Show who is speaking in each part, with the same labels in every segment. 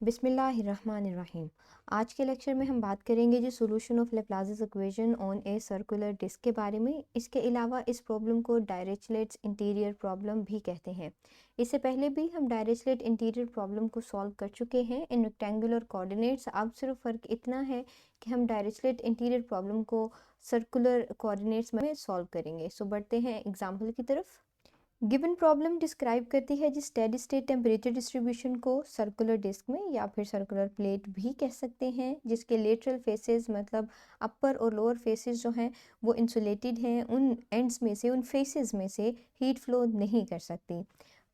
Speaker 1: बिस्मिल्लाहिर्रहमानिर्रहीम। आज के लेक्चर में हम बात करेंगे जी solution of Laplace equation on a circular disc के बारे में। इसके अलावा इस प्रॉब्लम को डायरेचलेट्स इंटीरियर प्रॉब्लम भी कहते हैं। इससे पहले भी हम डायरेचलेट इंटीरियर प्रॉब्लम को सॉल्व कर चुके हैं इन रेक्टेंगुलर कोऑर्डिनेट्स। अब सिर्फ फ़र्क इतना है कि हम डायरेचलेट इंटीरियर प्रॉब्लम को सर्कुलर कोऑर्डिनेट्स में सॉल्व करेंगे। सो बढ़ते हैं एग्जाम्पल की तरफ। गिवन प्रॉब्लम डिस्क्राइब करती है जिस स्टेडी स्टेट टेम्परेचर डिस्ट्रीब्यूशन को सर्कुलर डिस्क में या फिर सर्कुलर प्लेट भी कह सकते हैं, जिसके लेटरल फेसेस मतलब अपर और लोअर फेसेस जो हैं वो इंसुलेटेड हैं। उन एंड्स में से, उन फेसेस में से हीट फ्लो नहीं कर सकती।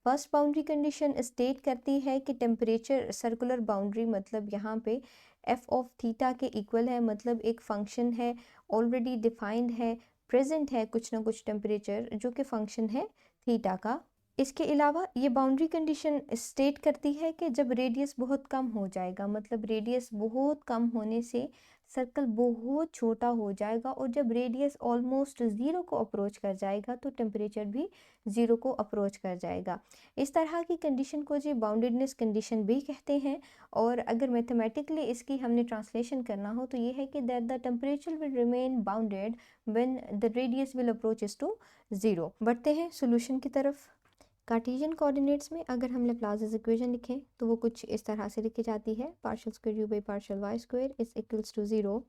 Speaker 1: फर्स्ट बाउंड्री कंडीशन स्टेट करती है कि टेम्परेचर सर्कुलर बाउंड्री मतलब यहाँ पे एफ ऑफ थीटा के इक्वल है, मतलब एक फंक्शन है ऑलरेडी डिफाइंड है, प्रेजेंट है कुछ ना कुछ टेम्परेचर जो कि फंक्शन है थीटा का। इसके अलावा ये बाउंड्री कंडीशन स्टेट करती है कि जब रेडियस बहुत कम हो जाएगा, मतलब रेडियस बहुत कम होने से सर्कल बहुत छोटा हो जाएगा, और जब रेडियस ऑलमोस्ट ज़ीरो को अप्रोच कर जाएगा तो टेम्परेचर भी ज़ीरो को अप्रोच कर जाएगा। इस तरह की कंडीशन को जी बाउंडेडनेस कंडीशन भी कहते हैं। और अगर मैथमेटिकली इसकी हमने ट्रांसलेशन करना हो तो ये है कि that the temperature will remain bounded when the radius will approaches to zero. बढ़ते हैं सोल्यूशन की तरफ। कार्टेशियन कोऑर्डिनेट्स में अगर हम लैप्लास इक्वेशन लिखें तो वो कुछ इस तरह से लिखी जाती है, partial square u by partial y square is equals to zero.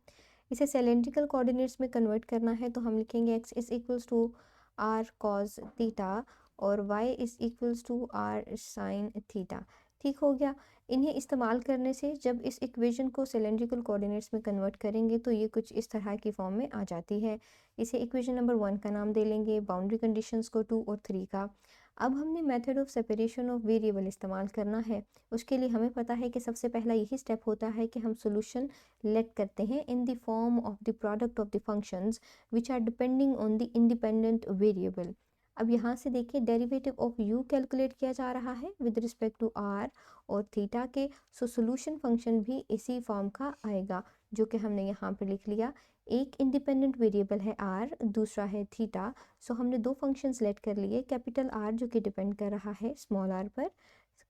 Speaker 1: इसे सिलेंड्रिकल कोऑर्डिनेट्स में कन्वर्ट करना है तो हम लिखेंगे x is equals to r cos theta और y is equals to r sine theta. ठीक हो गया। इन्हें इस्तेमाल करने से जब इस इक्वेशन को सिलेंड्रिकल कोऑर्डिनेट्स में कन्वर्ट करेंगे तो ये कुछ इस तरह की फॉर्म में आ जाती है। इसे इक्वेशन नंबर 1 का नाम दे लेंगे, बाउंड्री कंडीशंस को 2 और 3 का। अब हमने method of separation of variable इस्तेमाल करना है। उसके लिए हमें पता है कि सबसे पहला यही स्टेप होता है कि हम सॉल्यूशन लेट करते हैं in the form of the product of the functions which are depending on the independent variable. अब यहाँ से देखिए डेरिवेटिव ऑफ u कैलकुलेट किया जा रहा है विद रिस्पेक्ट टू r और थीटा के। सो सॉल्यूशन फंक्शन भी इसी फॉर्म का आएगा जो कि हमने यहाँ पर लिख लिया। एक इंडिपेंडेंट वेरिएबल है r, दूसरा है थीटा। सो हमने दो फंक्शंस लेट कर लिए, कैपिटल R जो कि डिपेंड कर रहा है स्मॉल r पर,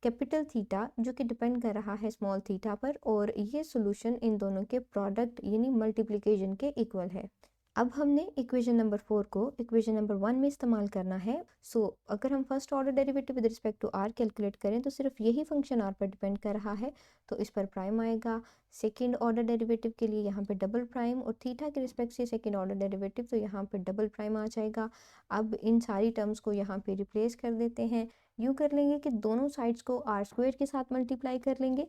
Speaker 1: कैपिटल थीटा जो कि डिपेंड कर रहा है स्मॉल थीटा पर, और ये सॉल्यूशन इन दोनों के प्रोडक्ट यानी मल्टीप्लिकेशन के इक्वल है। अब हमने इक्वेशन नंबर 4 को इक्वेशन नंबर 1 में इस्तेमाल करना है। अगर हम first order derivative with respect to r calculate करें तो सिर्फ यही फंक्शन आर पर डिपेंड कर रहा है तो इस पर प्राइम आएगा। सेकेंड ऑर्डर डेरिवेटिव के लिए यहाँ पे डबल प्राइम, और थीटा के रिस्पेक्ट से सेकेंड ऑर्डर डेरिवेटिव तो यहाँ पे डबल प्राइम आ जाएगा। अब इन सारी टर्म्स को यहाँ पे रिप्लेस कर देते हैं। यूँ कर लेंगे कि दोनों साइड्स को आर स्क्वायर के साथ मल्टीप्लाई कर लेंगे।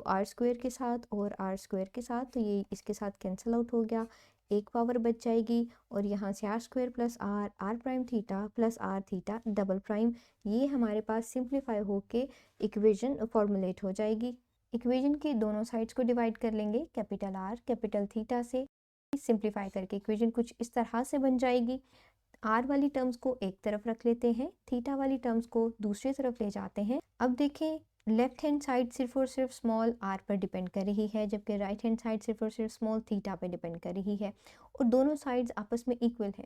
Speaker 1: आर स्क्वायर के साथ और आर स्क्वायर के साथ, तो ये इसके साथ कैंसिल आउट हो गया, एक पावर बच जाएगी, और यहाँ से r square plus r prime theta plus r theta double prime, ये हमारे पास सिंप्लीफाई होके इक्वेशन फॉर्मुलेट हो जाएगी। इक्वेशन की दोनों साइड्स को डिवाइड कर लेंगे कैपिटल आर कैपिटल थीटा से, सिंप्लीफाई करके इक्वेशन कुछ इस तरह से बन जाएगी। आर वाली टर्म्स को एक तरफ रख लेते हैं, थीटा वाली टर्म्स को दूसरी तरफ ले जाते हैं। अब देखें लेफ्ट हैंड साइड सिर्फ और सिर्फ स्मॉल आर पर डिपेंड कर रही है, जबकि राइट हैंड साइड सिर्फ और सिर्फ स्मॉल थीटा पर डिपेंड कर रही है, और दोनों साइड्स आपस में इक्वल है।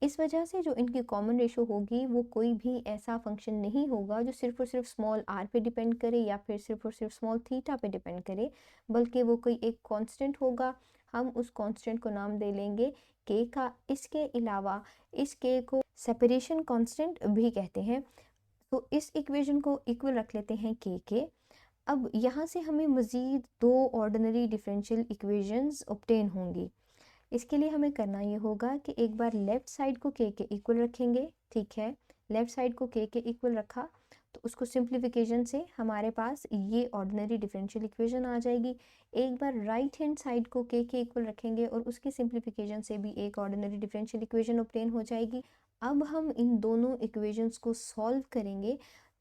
Speaker 1: इस वजह से जो इनकी कॉमन रेशो होगी वो कोई भी ऐसा फंक्शन नहीं होगा जो सिर्फ और सिर्फ स्मॉल आर पे डिपेंड करे या फिर सिर्फ और सिर्फ स्मॉल थीटा पे डिपेंड करे, बल्कि वो कोई एक कांस्टेंट होगा। हम उस कांस्टेंट को नाम दे लेंगे के का। इसके अलावा इस के को सेपरेशन कांस्टेंट भी कहते हैं। तो इस इक्वेशन को इक्वल रख लेते हैं के। अब यहाँ से हमें मज़ीद दो ऑर्डिनरी डिफरेंशियल इक्वेशंस ऑब्टेन होंगी। इसके लिए हमें करना ये होगा कि एक बार लेफ़्ट साइड को के इक्वल रखेंगे, ठीक है। लेफ़्ट साइड को के इक्वल रखा तो उसको सिंप्लीफिकेशन से हमारे पास ये ऑर्डिनरी डिफरेंशियल इक्वेशन आ जाएगी। एक बार राइट हैंड साइड को के इक्वल रखेंगे और उसकी सिंप्लीफिकेशन से भी एक ऑर्डिनरी डिफरेंशियल इक्वेशन ऑब्टेन हो जाएगी। अब हम इन दोनों इक्वेशंस को सॉल्व करेंगे।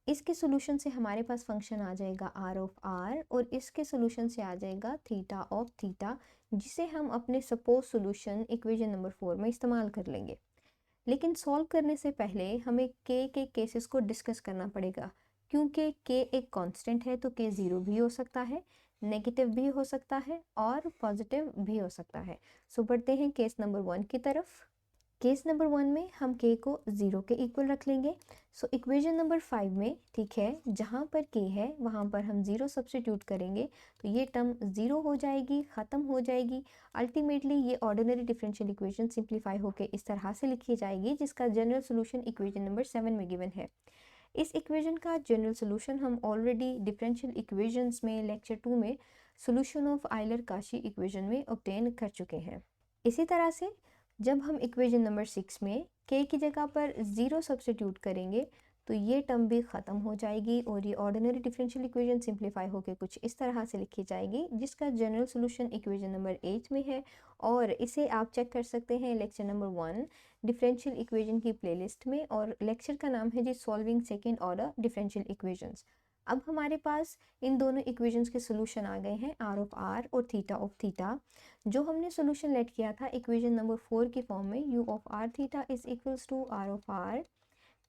Speaker 1: इसके सोल्यूशन से हमारे पास फंक्शन आ जाएगा आर ऑफ आर, और इसके सोल्यूशन से आ जाएगा थीटा ऑफ थीटा, जिसे हम अपने सपोज सोल्यूशन इक्वेशन नंबर 4 में इस्तेमाल कर लेंगे। लेकिन सॉल्व करने से पहले हमें के केसेस को डिस्कस करना पड़ेगा, क्योंकि के एक कांस्टेंट है तो के ज़ीरो भी हो सकता है, नेगेटिव भी हो सकता है और पॉजिटिव भी हो सकता है। बढ़ते हैं केस नंबर 1 की तरफ। केस नंबर 1 में हम k को 0 के इक्वल रख लेंगे। सो इक्वेशन नंबर 5 में, ठीक है, जहाँ पर k है वहाँ पर हम 0 सब्स्टिट्यूट करेंगे तो ये टर्म 0 हो जाएगी, ख़त्म हो जाएगी। अल्टीमेटली ये ऑर्डिनरी डिफरेंशियल इक्वेशन सिंप्लीफाई होकर इस तरह से लिखी जाएगी, जिसका जनरल सोल्यूशन इक्वेशन नंबर 7 में गिवन है। इस इक्वेशन का जनरल सोल्यूशन हम ऑलरेडी डिफरेंशियल इक्वेशंस में लेक्चर 2 में सोल्यूशन ऑफ आइलर-काशी इक्वेशन में ऑब्टेन कर चुके हैं। इसी तरह से जब हम इक्वेशन नंबर 6 में k की जगह पर 0 सब्स्टिट्यूट करेंगे तो ये टर्म भी ख़त्म हो जाएगी और ये ऑर्डिनरी डिफरेंशियल इक्वेशन सिंप्लीफाई होकर कुछ इस तरह से लिखी जाएगी, जिसका जनरल सोल्यूशन इक्वेशन नंबर 8 में है। और इसे आप चेक कर सकते हैं लेक्चर नंबर 1 डिफरेंशियल इक्वेशन की प्लेलिस्ट में, और लेक्चर का नाम है जी solving second order differential equations. अब हमारे पास इन दोनों इक्वेशंस के सोल्यूशन आ गए हैं, आर ऑफ आर और थीटा ऑफ थीटा। जो हमने सोल्यूशन लेट किया था इक्वेशन नंबर 4 की फॉर्म में, u of are theta is equals to r of are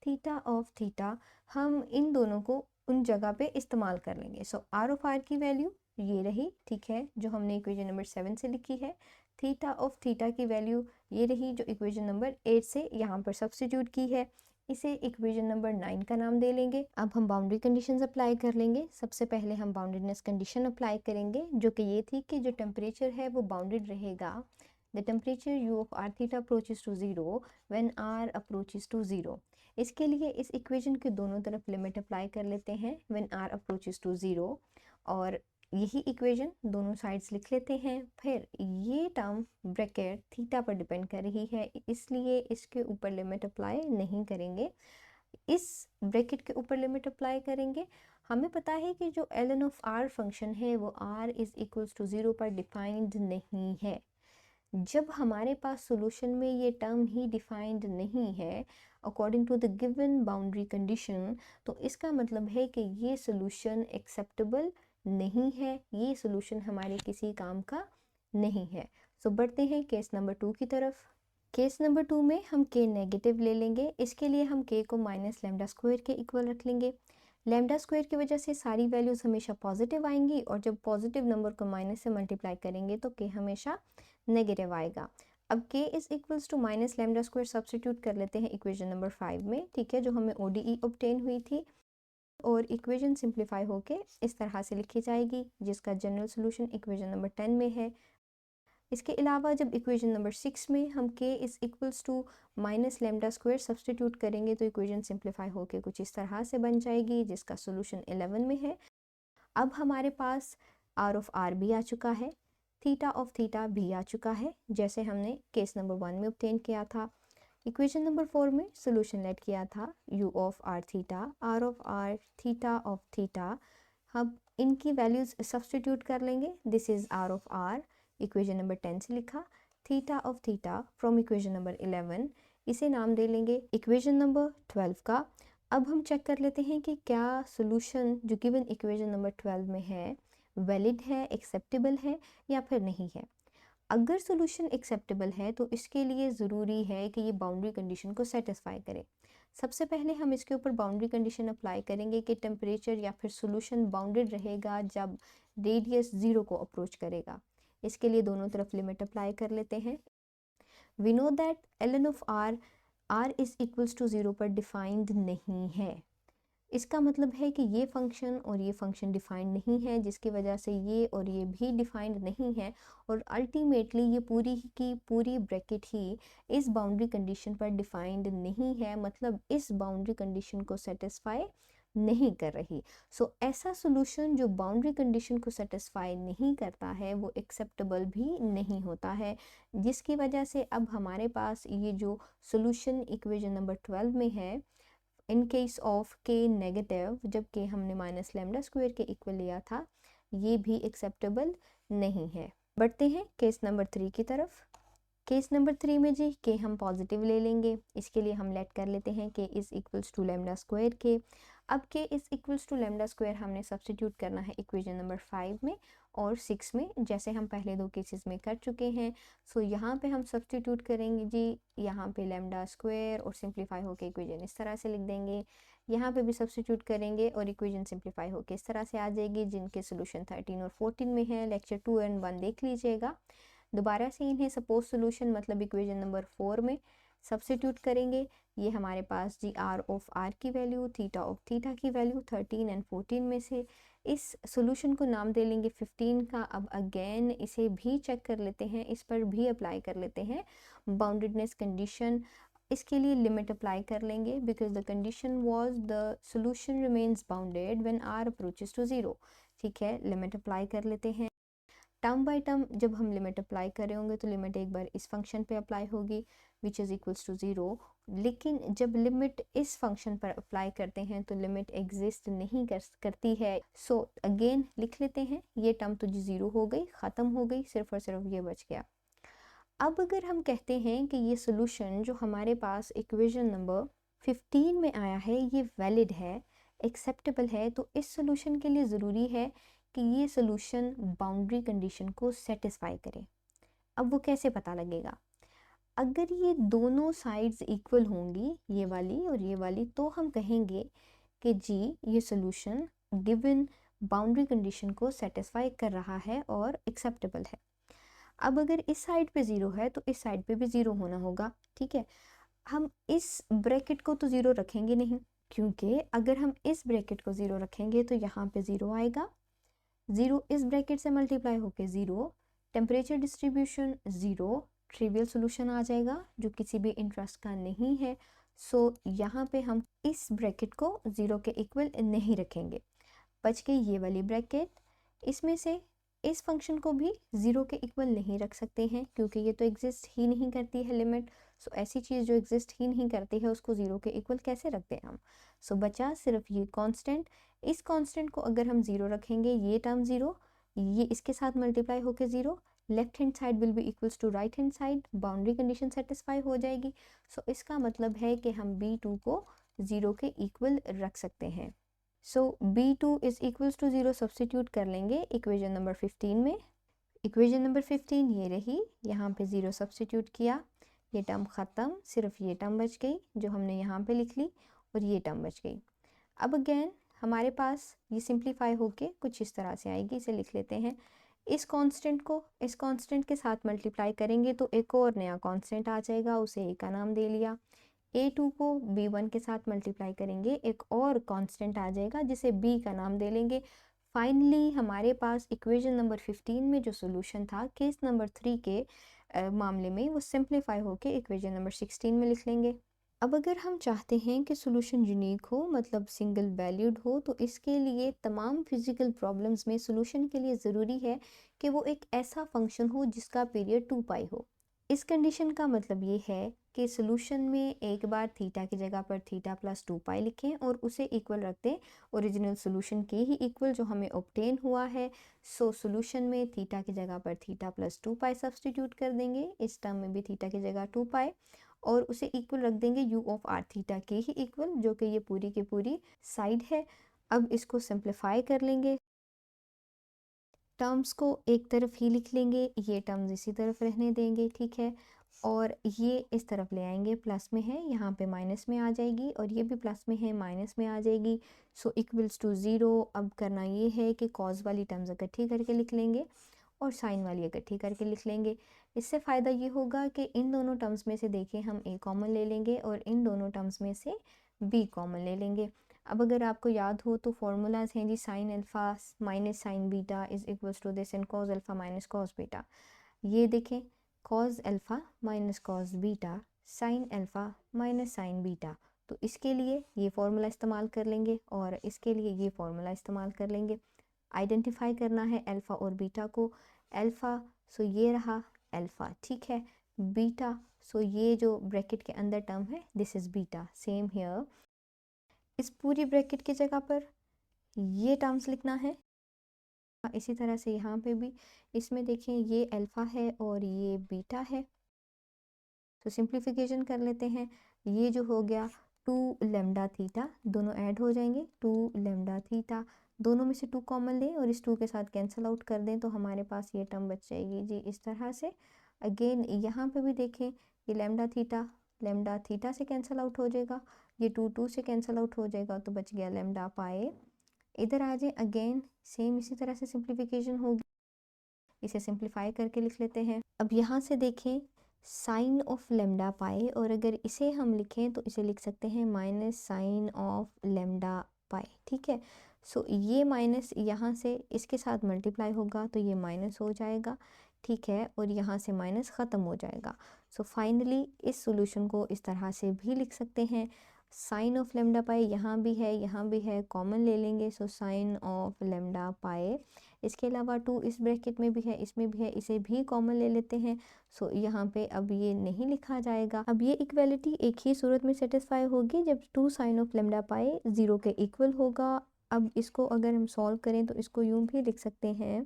Speaker 1: theta of theta, हम इन दोनों को उन जगह पे इस्तेमाल कर लेंगे। सो आर ऑफ आर की वैल्यू ये रही, ठीक है, जो हमने इक्वेशन नंबर 7 से लिखी है। थीटा ऑफ थीटा की वैल्यू ये रही, जो इक्वेशन नंबर 8 से यहाँ पर सब्स्टिट्यूट की है। इसे इक्वेशन नंबर 9 का नाम दे लेंगे। अब हम बाउंड्री कंडीशंस अप्लाई कर लेंगे। सबसे पहले हम बाउंडेडनेस कंडीशन अप्लाई करेंगे, जो कि ये थी कि जो टेम्परेचर है वो बाउंडेड रहेगा। The temperature u of are theta approaches to 0 when r approaches to 0। इसके लिए इस इक्वेशन के दोनों तरफ लिमिट अप्लाई कर लेते हैं व्हेन r अप्रोचेस टू 0, और यही इक्वेशन दोनों साइड्स लिख लेते हैं। फिर ये टर्म ब्रैकेट थीटा पर डिपेंड कर रही है, इसलिए इसके ऊपर लिमिट अप्लाई नहीं करेंगे, इस ब्रैकेट के ऊपर लिमिट अप्लाई करेंगे। हमें पता है कि जो ln ऑफ r फंक्शन है वो r इज इक्वल्स टू 0 पर डिफाइंड नहीं है। जब हमारे पास सॉल्यूशन में ये टर्म ही डिफाइंड नहीं है according to the given boundary condition, तो इसका मतलब है कि ये सॉल्यूशन एक्सेप्टेबल नहीं है, ये सॉल्यूशन हमारे किसी काम का नहीं है। सो बढ़ते हैं केस नंबर 2 की तरफ। केस नंबर 2 में हम k नेगेटिव ले लेंगे। इसके लिए हम k को माइनस लेमडा स्क्वायर के इक्वल रख लेंगे। लेमडा स्क्वायर की वजह से सारी वैल्यूज़ हमेशा पॉजिटिव आएंगी, और जब पॉजिटिव नंबर को माइनस से मल्टीप्लाई करेंगे तो k हमेशा नेगेटिव आएगा। अब k is equals to minus lambda square substitute कर लेते हैं इक्वेशन नंबर 5 में, ठीक है, जो हमें ODE ऑब्टेन हुई थी, और इक्वेशन सिंप्लीफाई होके इस तरह से लिखी जाएगी, जिसका जनरल सोल्यूशन इक्वेशन नंबर 10 में है। इसके अलावा जब इक्वेशन नंबर 6 में हम k is equals to minus lambda square substitute करेंगे तो इक्वेशन सिंप्लीफाई होके कुछ इस तरह से बन जाएगी, जिसका सोल्यूशन 11 में है। अब हमारे पास r ऑफ r भी आ चुका है, थीटा ऑफ थीटा भी आ चुका है, जैसे हमने केस नंबर 1 में ऑब्टेन किया था। इक्वेशन नंबर 4 में सोल्यूशन लेट किया था u of r theta, r of r theta of theta. हम इनकी वैल्यूज सब्स्टिट्यूट कर लेंगे। This is r of r, equation number 10 से लिखा, theta of theta from equation number 11, इसे नाम दे लेंगे इक्वेशन नंबर 12 का। अब हम चेक कर लेते हैं कि क्या सोल्यूशन जो गिवन इक्वेशन नंबर 12 में है वैलिड है, एक्सेप्टेबल है या फिर नहीं है। अगर सोल्यूशन एक्सेप्टेबल है तो इसके लिए ज़रूरी है कि ये बाउंड्री कंडीशन को सेटिस्फाई करे। सबसे पहले हम इसके ऊपर बाउंड्री कंडीशन अप्लाई करेंगे कि टेम्परेचर या फिर सोल्यूशन बाउंडेड रहेगा जब रेडियस 0 को अप्रोच करेगा। इसके लिए दोनों तरफ लिमिट अप्लाई कर लेते हैं। We know that ln of r is equals to 0 पर डिफाइंड नहीं है। इसका मतलब है कि ये फंक्शन और ये फंक्शन डिफाइंड नहीं है, जिसकी वजह से ये और ये भी डिफाइंड नहीं है, और अल्टीमेटली ये पूरी की पूरी ब्रैकेट ही इस बाउंड्री कंडीशन पर डिफाइंड नहीं है, मतलब इस बाउंड्री कंडीशन को सेटिस्फाई नहीं कर रही। सो ऐसा सोल्यूशन जो बाउंड्री कंडीशन को सेटिस्फाई नहीं करता है वो एक्सेप्टेबल भी नहीं होता है, जिसकी वजह से अब हमारे पास ये जो सोल्यूशन इक्वेशन नंबर 12 में है, in case of k negative, जब k हमने माइनस लेमडा स्क्वायर के इक्वल लिया था, ये भी एक्सेप्टेबल नहीं है। बढ़ते हैं केस नंबर 3 की तरफ। केस नंबर 3 में जी k हम पॉजिटिव ले लेंगे। इसके लिए हम लेट कर लेते हैं k is equals to lambda square के। अब k is equals to lambda square हमने सब्स्टिट्यूट करना है इक्वेशन नंबर 5 में और 6 में, जैसे हम पहले दो केसेस में कर चुके हैं। सो यहाँ पे हम सब्स्टिट्यूट करेंगे जी, यहाँ पे लेमडा स्क्वायर और सिंप्लीफाई होकर इक्वेशन इस तरह से लिख देंगे। यहाँ पे भी सब्स्टिट्यूट करेंगे और इक्वेशन सिंप्लीफाई होकर इस तरह से आ जाएगी, जिनके सोल्यूशन 13 और 14 में है। लेक्चर 2 एंड 1 देख लीजिएगा। दोबारा से इन्हें सपोज सोल्यूशन मतलब इक्वेशन नंबर 4 में सब्स्टिट्यूट करेंगे, ये हमारे पास जी आर ऑफ आर की वैल्यू, थीटा ऑफ थीटा की वैल्यू 13 एंड 14 में से इस सॉल्यूशन को नाम दे लेंगे 15 का। अब अगेन इसे भी चेक कर लेते हैं, इस पर भी अप्लाई कर लेते हैं बाउंडेडनेस कंडीशन। इसके लिए लिमिट अप्लाई कर लेंगे because the condition was the solution remains bounded when r approaches to 0। ठीक है, लिमिट अप्लाई कर लेते हैं। टर्म बाय टर्म जब हम लिमिट अप्लाई कर रहे होंगे तो लिमिट एक बार इस फंक्शन पे अप्लाई होगी विच इज़ इक्वल्स टू 0, लेकिन जब लिमिट इस फंक्शन पर अप्लाई करते हैं तो लिमिट एग्जिस्ट नहीं करती है। सो अगेन लिख लेते हैं, ये टर्म तो जी 0 हो गई, ख़त्म हो गई, सिर्फ और सिर्फ ये बच गया। अब अगर हम कहते हैं कि ये सोल्यूशन जो हमारे पास इक्वेशन नंबर 15 में आया है ये वैलिड है, एक्सेप्टेबल है, तो इस सोल्यूशन के लिए ज़रूरी है कि ये सोल्यूशन बाउंड्री कंडीशन को सेटिस्फाई करे। अब वो कैसे पता लगेगा? अगर ये दोनों साइड्स इक्वल होंगी, ये वाली और ये वाली, तो हम कहेंगे कि जी ये सोल्यूशन गिवन बाउंड्री कंडीशन को सेटिस्फाई कर रहा है और एक्सेप्टेबल है। अब अगर इस साइड पे ज़ीरो है तो इस साइड पे भी ज़ीरो होना होगा। ठीक है, हम इस ब्रैकेट को तो ज़ीरो रखेंगे नहीं, क्योंकि अगर हम इस ब्रैकेट को ज़ीरो रखेंगे तो यहाँ पे ज़ीरो आएगा, ज़ीरो इस ब्रैकेट से मल्टीप्लाई होके zero, temperature distribution zero, trivial solution आ जाएगा जो किसी भी इंटरेस्ट का नहीं है। सो यहाँ पे हम इस ब्रैकेट को ज़ीरो के इक्वल नहीं रखेंगे। बच गई ये वाली ब्रैकेट, इसमें से इस फंक्शन को भी ज़ीरो के इक्वल नहीं रख सकते हैं क्योंकि ये तो एग्जिस्ट ही नहीं करती है लिमिट। सो ऐसी चीज़ जो एग्जिस्ट ही नहीं करती है उसको ज़ीरो के इक्वल कैसे रखते हैं हम? सो बचा सिर्फ ये कांस्टेंट। इस कांस्टेंट को अगर हम ज़ीरो रखेंगे, ये टर्म ज़ीरो, ये इसके साथ मल्टीप्लाई होकर zero, left hand side will be equals to right hand side, boundary condition satisfy हो जाएगी। सो इसका मतलब है कि हम B2 को ज़ीरो के इक्वल रख सकते हैं। So B2 is equals to 0 substitute कर लेंगे इक्वेशन नंबर 15 में। इक्वेशन नंबर 15 ये रही, यहाँ पे 0 सब्स्टिट्यूट किया, ये टर्म ख़त्म, सिर्फ ये टर्म बच गई जो हमने यहाँ पे लिख ली और ये टर्म बच गई। अब अगेन हमारे पास ये सिंप्लीफाई होके कुछ इस तरह से आएगी, इसे लिख लेते हैं। इस कांस्टेंट को इस कांस्टेंट के साथ मल्टीप्लाई करेंगे तो एक और नया कांस्टेंट आ जाएगा, उसे ए का नाम दे लिया। A2 को B1 के साथ मल्टीप्लाई करेंगे, एक और कांस्टेंट आ जाएगा जिसे B का नाम दे लेंगे। फाइनली हमारे पास इक्वेशन नंबर 15 में जो सोल्यूशन था केस नंबर 3 के मामले में, वो सिंप्लीफाई होके इक्वेशन नंबर 16 में लिख लेंगे। अब अगर हम चाहते हैं कि सोल्यूशन यूनिक हो, मतलब सिंगल वैल्यूड हो, तो इसके लिए तमाम फिजिकल प्रॉब्लम्स में सोल्यूशन के लिए ज़रूरी है कि वो एक ऐसा फंक्शन हो जिसका पीरियड 2π हो। इस कंडीशन का मतलब ये है कि सोल्यूशन में एक बार थीटा की जगह पर थीटा प्लस 2π लिखें और उसे इक्वल रख दें ओरिजिनल सोल्यूशन के ही इक्वल जो हमें ऑब्टेन हुआ है। सो सोल्यूशन में थीटा की जगह पर थीटा प्लस 2π सब्स्टिट्यूट कर देंगे, इस टर्म में भी थीटा की जगह 2π, और उसे इक्वल रख देंगे u ऑफ r थीटा के ही इक्वल, जो कि ये पूरी की पूरी साइड है। अब इसको सिंप्लीफाई कर लेंगे, टर्म्स को एक तरफ ही लिख लेंगे, ये टर्म्स इसी तरफ रहने देंगे। ठीक है, और ये इस तरफ ले आएंगे, प्लस में है यहाँ पे माइनस में आ जाएगी, और ये भी प्लस में है माइनस में आ जाएगी। So equals to 0। अब करना ये है कि कॉज वाली टर्म्स इकट्ठी करके लिख लेंगे और साइन वाली इकट्ठी करके लिख लेंगे। इससे फ़ायदा ये होगा कि इन दोनों टर्म्स में से देखें हम a कॉमन ले लेंगे और इन दोनों टर्म्स में से b कॉमन ले लेंगे। अब अगर आपको याद हो तो फॉर्मूलाज हैं जी, sine alpha minus sine beta is equals to this and cos alpha minus cos beta. ये देखें, cos alpha minus cos beta sine alpha minus sine beta, तो इसके लिए ये फार्मूला इस्तेमाल कर लेंगे और इसके लिए ये फार्मूला इस्तेमाल कर लेंगे। आइडेंटिफाई करना है अल्फ़ा और बीटा को। अल्फ़ा सो ये रहा अल्फ़ा, ठीक है। बीटा सो ये जो ब्रैकेट के अंदर टर्म है this is beta. Same here, इस पूरी ब्रैकेट की जगह पर ये टर्म्स लिखना है। इसी तरह से यहाँ पे भी, इसमें देखें ये अल्फ़ा है और ये बीटा है। तो सिंप्लीफिकेशन कर लेते हैं, ये जो हो गया 2 लेमडा थीटा, दोनों ऐड हो जाएंगे, 2 लेमडा थीटा, दोनों में से 2 कॉमन लें और इस 2 के साथ कैंसिल आउट कर दें तो हमारे पास ये टर्म बच जाएगी जी इस तरह से। अगेन यहाँ पे भी देखें, ये लेमडा थीटा से कैंसिल आउट हो जाएगा, ये 2 से कैंसिल आउट हो जाएगा तो बच गया लेमडा पाए। इधर आ जाए, अगेन सेम इसी तरह से सिंप्लीफिकेशन होगी, इसे सिंप्लीफाई करके लिख लेते हैं। अब यहाँ से देखें साइन ऑफ लेमडा पाई, और अगर इसे हम लिखें तो इसे लिख सकते हैं माइनस साइन ऑफ लेमडा पाई। ठीक है, सो ये माइनस यहाँ से इसके साथ मल्टीप्लाई होगा तो ये माइनस हो जाएगा। ठीक है, और यहाँ से माइनस ख़त्म हो जाएगा। सो फाइनली इस सॉल्यूशन को इस तरह से भी लिख सकते हैं, साइन ऑफ लेमडा पाई यहाँ भी है, कॉमन ले लेंगे, सो साइन ऑफ लेमडा पाई। इसके अलावा 2 इस ब्रैकेट में भी है, इसमें भी है, इसे भी कॉमन ले लेते हैं। सो यहाँ पे अब ये नहीं लिखा जाएगा। अब ये इक्वलिटी एक ही सूरत में सेटिस्फाई होगी जब 2 साइन ऑफ लेमडा पाई 0 के इक्वल होगा। अब इसको अगर हम सॉल्व करें तो इसको यूं भी लिख सकते हैं,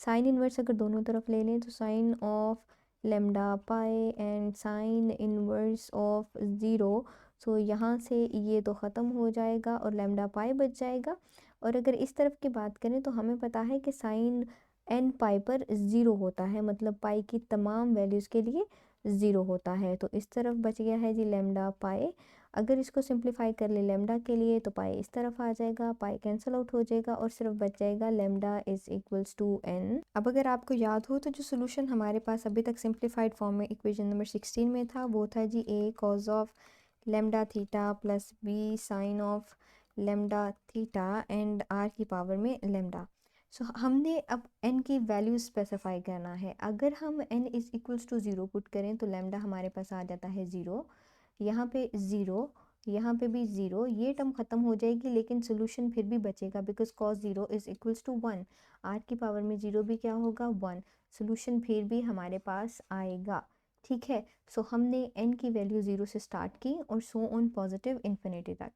Speaker 1: साइन इन्वर्स अगर दोनों तरफ ले लें तो sine of lambda pi and sine inverse of 0। So यहाँ से ये तो ख़त्म हो जाएगा और लेमडा पाई बच जाएगा। और अगर इस तरफ की बात करें तो हमें पता है कि साइन एन पाई पर 0 होता है, मतलब पाई की तमाम वैल्यूज़ के लिए 0 होता है। तो इस तरफ बच गया है जी लेमडा पाई। अगर इसको सिंप्लीफाई कर ले लेमडा के लिए तो पाई इस तरफ आ जाएगा, पाई कैंसिल आउट हो जाएगा और सिर्फ बच जाएगा lambda is equals to n. अब अगर आपको याद हो तो जो सोल्यूशन हमारे पास अभी तक सिंप्लीफाइड फॉर्म में इक्वेशन नंबर 16 में था वो था जी A cos of lambda theta plus B sine of lambda theta and R की पावर में लेमडा। सो हमने अब n की वैल्यू स्पेसिफाई करना है। अगर हम n is equals to 0 put करें तो लेमडा हमारे पास आ जाता है 0, यहाँ पे 0, यहाँ पे भी 0, ये टर्म ख़त्म हो जाएगी लेकिन सोल्यूशन फिर भी बचेगा because cos 0 is equals to 1। R की पावर में 0 भी क्या होगा 1, सोल्यूशन फिर भी हमारे पास आएगा। ठीक है, सो हमने n की वैल्यू 0 से स्टार्ट की और सो ऑन पॉजिटिव इन्फिनिटी तक।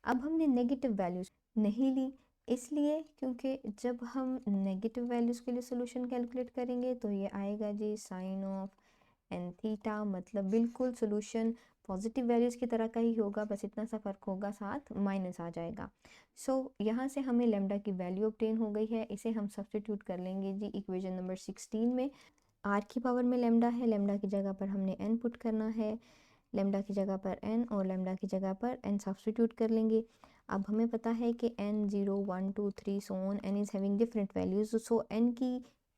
Speaker 1: अब हमने नेगेटिव वैल्यूज नहीं ली, इसलिए क्योंकि जब हम नेगेटिव वैल्यूज़ के लिए सोल्यूशन कैलकुलेट करेंगे तो ये आएगा जी साइन ऑफ एन थीटा, मतलब बिल्कुल सोल्यूशन पॉजिटिव वैल्यूज़ की तरह का ही होगा, बस इतना सा फ़र्क होगा, साथ माइनस आ जाएगा। सो यहाँ से हमें लेमडा की वैल्यू ऑब्टेन हो गई है, इसे हम सब्स्टिट्यूट कर लेंगे जी इक्वेशन नंबर 16 में। आर की पावर में लेमडा है, लेमडा की जगह पर हमने एन पुट करना है, लेमडा की जगह पर n और लेमडा की जगह पर n सब्स्टिट्यूट कर लेंगे। अब हमें पता है कि n 0 1 2 3 so on n is having different values, so n की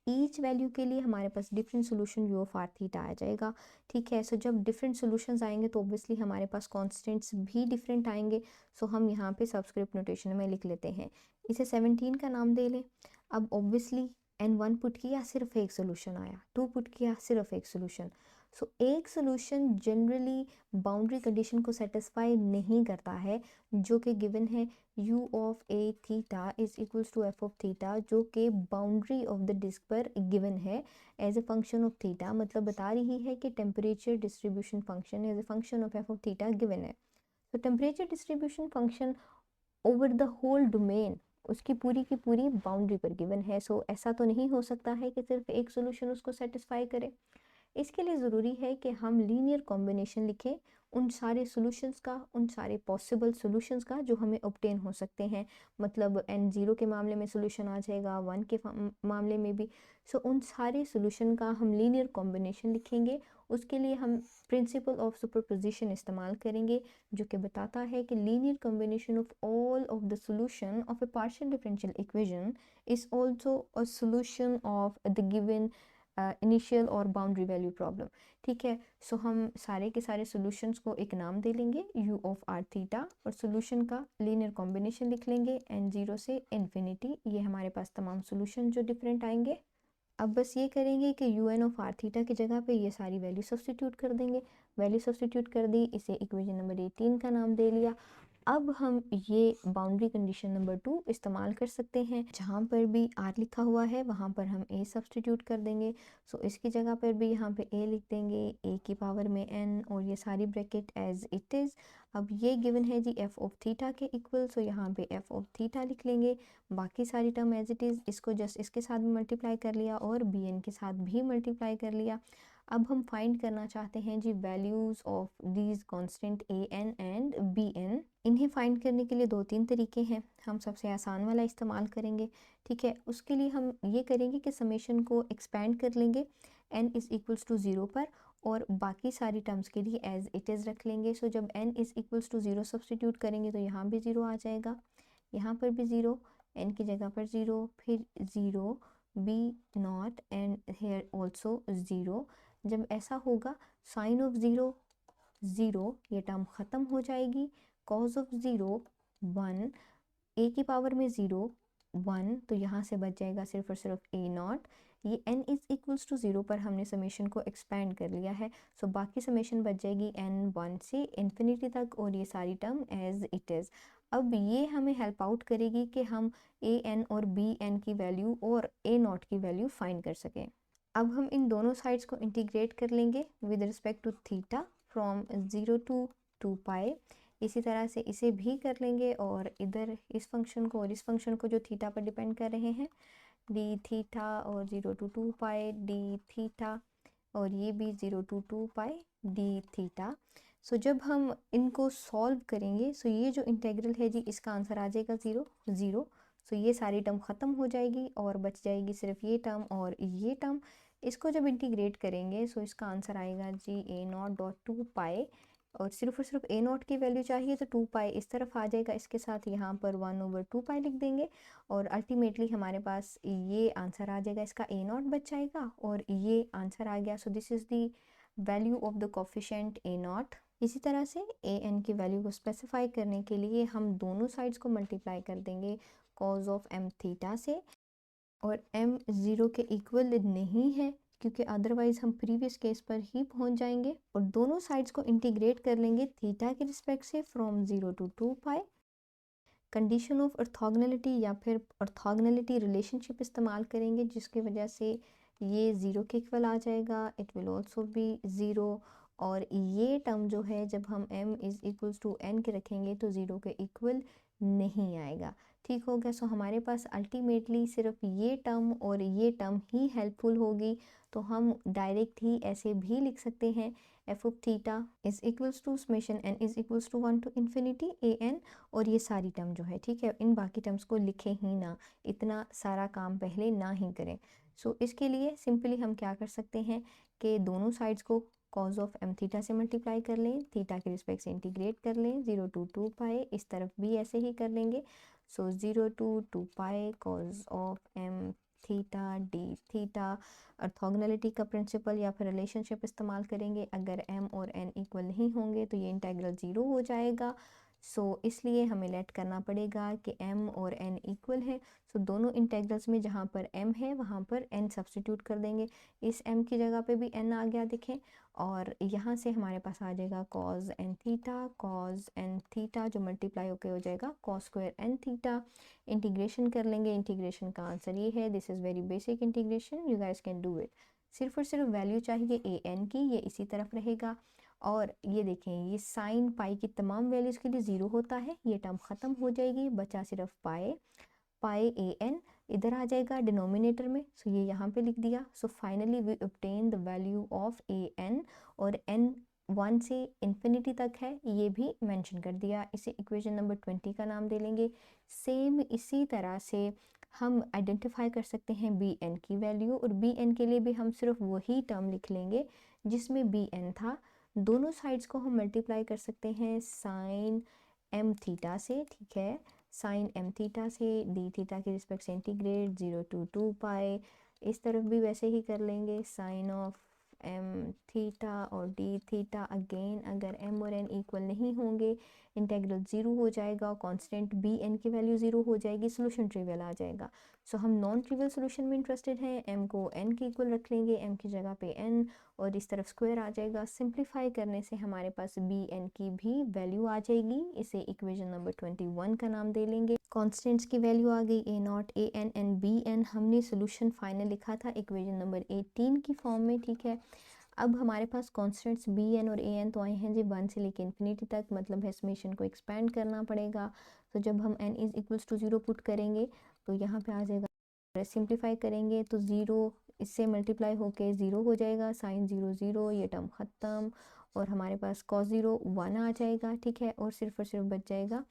Speaker 1: ईच वैल्यू के लिए हमारे पास different solution u of are theta आ जाएगा। ठीक है, सो जब डिफरेंट सोल्यूशंस आएंगे तो ऑब्वियसली हमारे पास कॉन्स्टेंट्स भी डिफरेंट आएंगे। सो हम यहाँ पे सबस्क्रिप्ट नोटेशन में लिख लेते हैं, इसे 17 का नाम दे लें। अब ऑब्वियसली n1 पुट किया सिर्फ एक सोल्यूशन आया, 2 पुट किया सिर्फ एक सोल्यूशन। सो एक सोल्यूशन जनरली बाउंड्री कंडीशन को सेटिस्फाई नहीं करता है जो कि गिवन है u of a theta is equals to f of theta, जो कि बाउंड्री ऑफ द डिस्क पर गिवन है as a function of theta, मतलब बता रही है कि temperature distribution function as a function of f of theta given है। तो temperature distribution function over the whole domain उसकी पूरी की पूरी बाउंड्री पर गिवन है। सो ऐसा तो नहीं हो सकता है कि सिर्फ एक सोल्यूशन उसको सेटिस्फाई करे। इसके लिए ज़रूरी है कि हम लीनियर कॉम्बिनेशन लिखें उन सारे सॉल्यूशंस का, उन सारे पॉसिबल सॉल्यूशंस का जो हमें ऑब्टेन हो सकते हैं। मतलब n 0 के मामले में सॉल्यूशन आ जाएगा, 1 के मामले में भी। सो उन सारे सॉल्यूशन का हम लीनियर कॉम्बिनेशन लिखेंगे। उसके लिए हम प्रिंसिपल ऑफ सुपरपोजिशन इस्तेमाल करेंगे जो कि बताता है कि linear combination of all of the solution of A partial differential equation is also a solution of the given initial और बाउंड्री वैल्यू प्रॉब्लम। ठीक है, सो हम सारे के सारे सॉल्यूशंस को एक नाम दे लेंगे u ऑफ आर थीटा और सॉल्यूशन का लीनियर कॉम्बिनेशन लिख लेंगे n 0 से इन्फिनिटी। ये हमारे पास तमाम सॉल्यूशन जो डिफरेंट आएंगे। अब बस ये करेंगे कि u n of are theta की जगह पे ये सारी वैल्यू सब्स्टिट्यूट कर देंगे, वैल्यू सब्स्टिट्यूट कर दी, इसे इक्वेशन नंबर 18 का नाम दे लिया। अब हम ये बाउंड्री कंडीशन नंबर 2 इस्तेमाल कर सकते हैं, जहाँ पर भी आर लिखा हुआ है वहाँ पर हम ए सब्स्टिट्यूट कर देंगे। सो इसकी जगह पर भी यहाँ पे ए लिख देंगे, ए की पावर में एन और ये सारी ब्रैकेट एज इट इज़। अब ये गिवन है जी एफ ऑफ थीटा के इक्वल, सो यहाँ पे एफ ऑफ थीटा लिख लेंगे, बाकी सारी टर्म एज इट इज़, इसको जस्ट इसके साथ भी मल्टीप्लाई कर लिया और बी एन के साथ भी मल्टीप्लाई कर लिया। अब हम फाइंड करना चाहते हैं जी values of these constant A N and B N. इन्हें फाइंड करने के लिए 2-3 तरीके हैं, हम सबसे आसान वाला इस्तेमाल करेंगे। ठीक है, उसके लिए हम ये करेंगे कि समेशन को एक्सपेंड कर लेंगे n इज़ इक्वल्स टू 0 पर और बाकी सारी टर्म्स के लिए एज इट इज़ रख लेंगे। सो जब n is equals to 0 substitute करेंगे तो यहाँ भी 0 आ जाएगा, यहाँ पर भी 0, n की जगह पर 0, फिर 0 b naught and here also 0। जब ऐसा होगा साइन ऑफ ज़ीरो ज़ीरो, ये टर्म ख़त्म हो जाएगी, कॉज ऑफ ज़ीरो 1, ए की पावर में 0 1, तो यहाँ से बच जाएगा सिर्फ और सिर्फ ए नॉट। ये n इज़ इक्वल्स टू 0 पर हमने समेशन को एक्सपेंड कर लिया है, सो बाकी समेशन बच जाएगी n 1 से इन्फिनिटी तक, और ये सारी टर्म एज इट इज़। अब ये हमें हेल्प आउट करेगी कि हम ए एन और बी एन की वैल्यू और ए नॉट की वैल्यू फाइंड कर सकें। अब हम इन दोनों साइड्स को इंटीग्रेट कर लेंगे with respect to theta from 0 to 2 pi. इसी तरह से इसे भी कर लेंगे, और इधर इस फंक्शन को और इस फंक्शन को जो थीटा पर डिपेंड कर रहे हैं, डी थीटा और 0 टू 2 पाई डी थीटा, और ये भी 0 टू 2 पाई डी थीटा। सो जब हम इनको सॉल्व करेंगे, सो ये जो इंटेग्रल है जी, इसका आंसर आ जाएगा 0 0। सो ये सारी टर्म ख़त्म हो जाएगी और बच जाएगी सिर्फ ये टर्म और ये टर्म। इसको जब इंटीग्रेट करेंगे, सो इसका आंसर आएगा जी ए नॉट डॉट 2 पाई, और सिर्फ ए नॉट की वैल्यू चाहिए तो 2 पाई इस तरफ आ जाएगा, इसके साथ यहाँ पर 1/2 पाई लिख देंगे, और अल्टीमेटली हमारे पास ये आंसर आ जाएगा, इसका ए नॉट बच जाएगा और ये आंसर आ गया। So this is the value of the coefficient A not. इसी तरह से ए एन की वैल्यू को स्पेसिफाई करने के लिए हम दोनों साइड्स को मल्टीप्लाई कर देंगे कॉज ऑफ एम थीटा से, और m 0 के इक्वल नहीं है क्योंकि अदरवाइज हम प्रीवियस केस पर ही पहुंच जाएंगे, और दोनों साइड्स को इंटीग्रेट कर लेंगे थीटा के रिस्पेक्ट से from 0 to 2 pi. Condition of orthogonality या फिर ऑर्थोगोनैलिटी रिलेशनशिप इस्तेमाल करेंगे, जिसकी वजह से ये 0 के इक्वल आ जाएगा, इट विल ऑल्सो बी 0, और ये टर्म जो है जब हम m is equals to n के रखेंगे तो 0 के इक्वल नहीं आएगा। ठीक हो गया। सो हमारे पास अल्टीमेटली सिर्फ ये टर्म और ये टर्म ही हेल्पफुल होगी, तो हम डायरेक्ट ही ऐसे भी लिख सकते हैं f of theta is equals to summation n is equals to 1 to infinity a n, और ये सारी टर्म जो है, ठीक है, इन बाकी टर्म्स को लिखे ही ना, इतना सारा काम पहले ना ही करें। सो इसके लिए सिंपली हम क्या कर सकते हैं कि दोनों साइड्स को कॉज ऑफ एम थीटा से मल्टीप्लाई कर लें, थीटा के रिस्पेक्ट से इंटीग्रेट कर लें 0 टू 2 पाई, इस तरफ भी ऐसे ही कर लेंगे। So 0 to 2 pi cos of m theta d theta. Orthogonality का प्रिंसिपल या फिर रिलेशनशिप इस्तेमाल करेंगे, अगर m और n इक्वल नहीं होंगे तो ये इंटेग्रल 0 हो जाएगा। सो इसलिए हमें लेट करना पड़ेगा कि m और n इक्वल है। सो दोनों इंटेग्रल्स में जहाँ पर m है वहाँ पर n सब्स्टिट्यूट कर देंगे, इस m की जगह पे भी n आ गया देखें, और यहाँ से हमारे पास आ जाएगा कॉज एन थीटा जो मल्टीप्लाई होकर हो जाएगा cos square n theta. Integration कर लेंगे, इंटीग्रेशन का आंसर ये है, this is very basic integration, you guys can do it. सिर्फ और सिर्फ वैल्यू चाहिए ए एन की, ये इसी तरफ रहेगा, और ये देखें ये साइन पाई की तमाम वैल्यूज़ के लिए 0 होता है, ये टर्म ख़त्म हो जाएगी, बचा सिर्फ पाई ए एन इधर आ जाएगा डिनोमिनेटर में, सो ये यहाँ पे लिख दिया। So finally we obtain the value of a n, और एन 1 से इन्फिनिटी तक है ये भी मेंशन कर दिया, इसे इक्वेशन नंबर 20 का नाम दे लेंगे। सेम इसी तरह से हम आइडेंटिफाई कर सकते हैं बी एन की वैल्यू, और बी एन के लिए भी हम सिर्फ वही टर्म लिख लेंगे जिसमें बी एन था। दोनों साइड्स को हम मल्टीप्लाई कर सकते हैं साइन एम थीटा से, ठीक है, साइन एम थीटा से डी थीटा के रिस्पेक्ट से इंटीग्रेट 0 टू 2 पाई, इस तरफ भी वैसे ही कर लेंगे साइन ऑफ एम थीटा और डी थीटा, अगेन अगर m और n इक्वल नहीं होंगे इंटेग्रल 0 हो जाएगा, कांस्टेंट बी एन की वैल्यू 0 हो जाएगी, सोल्यूशन ट्रिवियल आ जाएगा। सो हम नॉन ट्रिवियल सोल्यूशन में इंटरेस्टेड हैं, m को n के इक्वल रख लेंगे, m की जगह पे n, और इस तरफ स्क्वायर आ जाएगा। सिंप्लीफाई करने से हमारे पास बी एन की भी वैल्यू आ जाएगी, इसे इक्वेशन नंबर 21 का नाम दे लेंगे। कॉन्स्टेंट्स की वैल्यू आ गई A naught A N and B N, हमने सोल्यूशन फाइनल लिखा था इक्वेशन नंबर 18 की फॉर्म में, ठीक है। अब हमारे पास कॉन्स्टेंट्स बी एन और ए एन तो आए हैं जी 1 से लेकर इन्फिनिटी तक, मतलब है समेशन को एक्सपेंड करना पड़ेगा। तो जब हम n is equals to 0 put करेंगे तो यहाँ पे आ जाएगा, सिंप्लीफाई करेंगे तो 0 इससे मल्टीप्लाई होके 0 हो जाएगा, साइन 0 0, ये टर्म ख़त्म, और हमारे पास कॉस 0 1 आ जाएगा, ठीक है, और सिर्फ बच जाएगा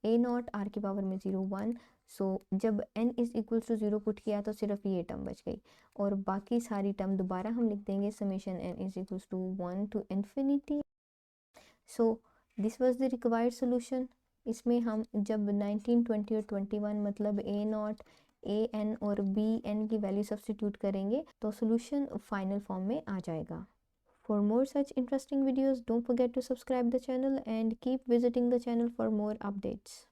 Speaker 1: ए नॉट आर की पावर में 0 1। सो जब n is equals to 0 put किया तो सिर्फ ये टर्म बच गई, और बाकी सारी टर्म दोबारा हम लिख देंगे summation n is equals to 1 to infinity. So this was the required solution. इसमें हम जब 19 20 और 21 मतलब ए नॉट ए एन और बी एन की वैल्यू सब्स्टिट्यूट करेंगे तो सोल्यूशन फाइनल फॉर्म में आ जाएगा। For more such interesting videos, don't forget to subscribe the channel and keep visiting the channel for more updates.